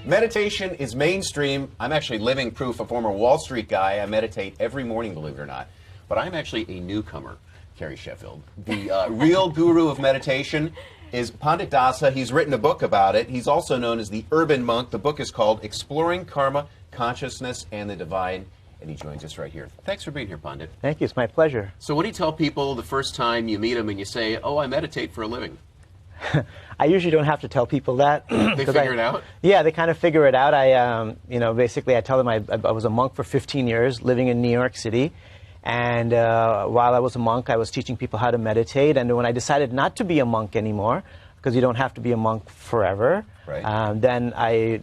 Meditation is mainstream. I'm actually living proof, a former Wall Street guy. I meditate every morning, believe it or not. But I'm actually a newcomer, Carrie Sheffield. The real guru of meditation is Pandit Dasa. He's written a book about it. He's also known as the Urban Monk. The book is called Exploring Karma, Consciousness, and the Divine. And he joins us right here. Thanks for being here, Pandit. Thank you. It's my pleasure. So what do you tell people the first time you meet them and you say, oh, I meditate for a living? I usually don't have to tell people that. They figure it out? Yeah, they kind of figure it out. Basically, I tell them I was a monk for 15 years, living in New York City. And while I was a monk, I was teaching people how to meditate. And when I decided not to be a monk anymore, because you don't have to be a monk forever, right. Then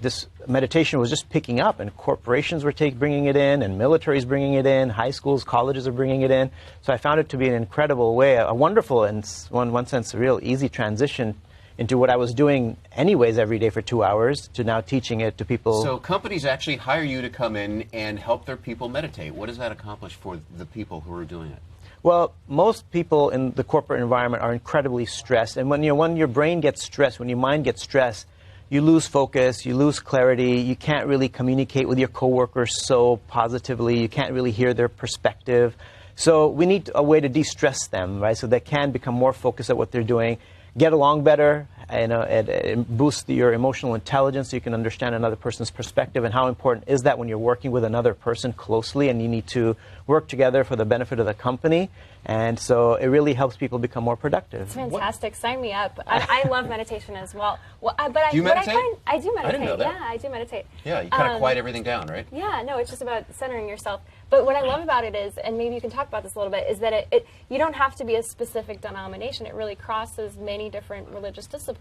this meditation was just picking up, and corporations were bringing it in, and militaries bringing it in, high schools, colleges are bringing it in. So I found it to be an incredible way, a wonderful, and in one sense, a real easy transition into what I was doing anyways every day for 2 hours to now teaching it to people. So companies actually hire you to come in and help their people meditate. What does that accomplish for the people who are doing it? Well, most people in the corporate environment are incredibly stressed. And when your brain gets stressed, when your mind gets stressed, you lose focus, you lose clarity, you can't really communicate with your coworkers so positively, you can't really hear their perspective. So we need a way to de-stress them, right? So they can become more focused at what they're doing, get along better, and boost your emotional intelligence so you can understand another person's perspective. And how important is that when you're working with another person closely and you need to work together for the benefit of the company? And so it really helps people become more productive. It's fantastic. What? Sign me up. I love meditation as well. Do you meditate? I do meditate. I didn't know that. Yeah, I do meditate. Yeah, you kind of quiet everything down, right? Yeah, no, it's just about centering yourself. But what I love about it is, and maybe you can talk about this a little bit, is that you don't have to be a specific denomination. It really crosses many different religious disciplines.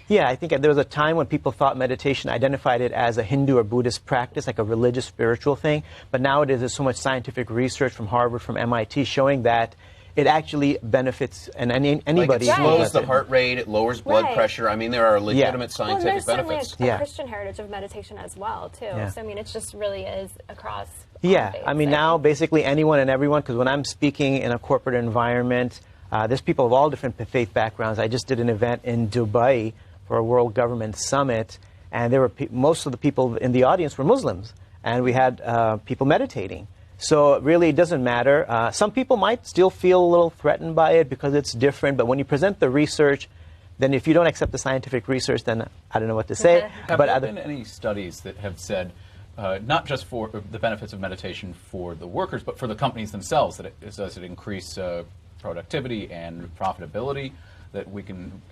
Yeah, I think there was a time when people thought meditation, identified it as a Hindu or Buddhist practice, like a religious, spiritual thing. But nowadays there's so much scientific research from Harvard, from MIT, showing that it actually benefits anybody. Like it slows the heart rate, it lowers blood pressure. I mean, there are legitimate scientific benefits. Well, there's certainly a Christian heritage of meditation as well, too. Yeah. So, I mean, it just really is across Yeah, faiths, I mean, now basically anyone and everyone, because when I'm speaking in a corporate environment, there's people of all different faith backgrounds. I just did an event in Dubai for a World Government Summit, and there were most of the people in the audience were Muslims, and we had people meditating. So really, it doesn't matter. Some people might still feel a little threatened by it because it's different, but when you present the research, then if you don't accept the scientific research, then I don't know what to say. Have there been any studies that have said, not just for the benefits of meditation for the workers, but for the companies themselves, that does it increase productivity and profitability, that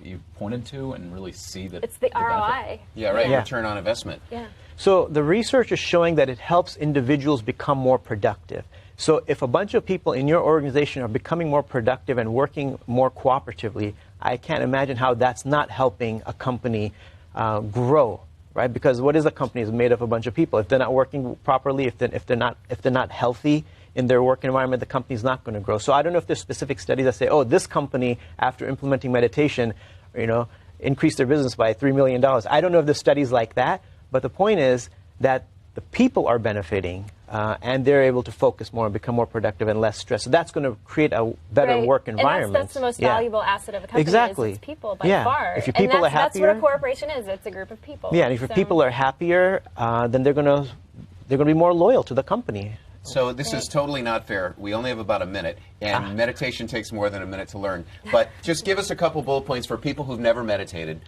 you pointed to and really see that it's the ROI. Benefit? Yeah, right. Yeah. Return on investment. Yeah. So the research is showing that it helps individuals become more productive. So if a bunch of people in your organization are becoming more productive and working more cooperatively, I can't imagine how that's not helping a company grow, right? Because what is a company? It's made up of a bunch of people. If they're not working properly, if they're not healthy in their work environment, the company's not going to grow. So I don't know if there's specific studies that say, oh, this company, after implementing meditation, increased their business by $3 million. I don't know if there's studies like that. But the point is that the people are benefiting, and they're able to focus more and become more productive and less stressed. So that's going to create a better work environment. And that's the most valuable asset of a company. Exactly. Is its people by far. If your people are happier, that's what a corporation is. It's a group of people. Yeah, and if your people are happier, then they're going to be more loyal to the company. So this is totally not fair. We only have about a minute, and meditation takes more than a minute to learn. But just give us a couple bullet points for people who've never meditated.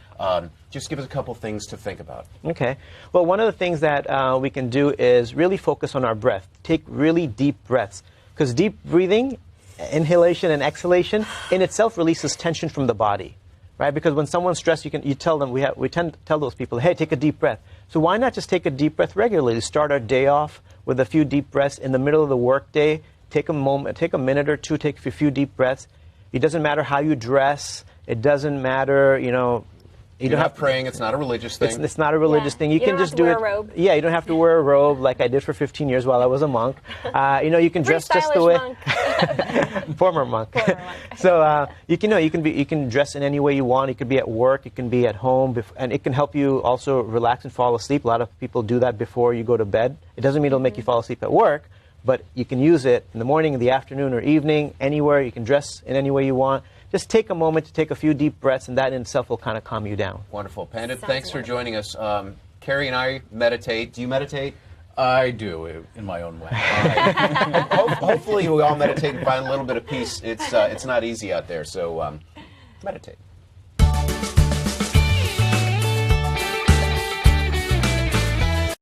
Just give us a couple things to think about. Okay. Well, one of the things that we can do is really focus on our breath. Take really deep breaths. Because deep breathing, inhalation and exhalation, in itself releases tension from the body. Right? Because when someone's stressed, you tell them, we tend to tell those people, hey, take a deep breath. So why not just take a deep breath regularly? Start our day off with a few deep breaths in the middle of the workday. Take a moment, take a minute or two, take a few deep breaths. It doesn't matter how you dress. It doesn't matter, You're not praying. It's not a religious thing. It's not a religious thing. You can just do it. You don't have to wear a robe. Yeah, you don't have to wear a robe like I did for 15 years while I was a monk. You can dress just the way. Former monk. So you can dress in any way you want. You can be at work. You can be at home, and it can help you also relax and fall asleep. A lot of people do that before you go to bed. It doesn't mean it'll make you fall asleep at work, but you can use it in the morning, in the afternoon, or evening, anywhere. You can dress in any way you want. Just take a moment to take a few deep breaths, and that in itself will kind of calm you down. Wonderful. Pandit, thanks for joining us. Carrie and I meditate. Do you meditate? I do, in my own way. Hopefully we all meditate and find a little bit of peace. It's not easy out there, so meditate.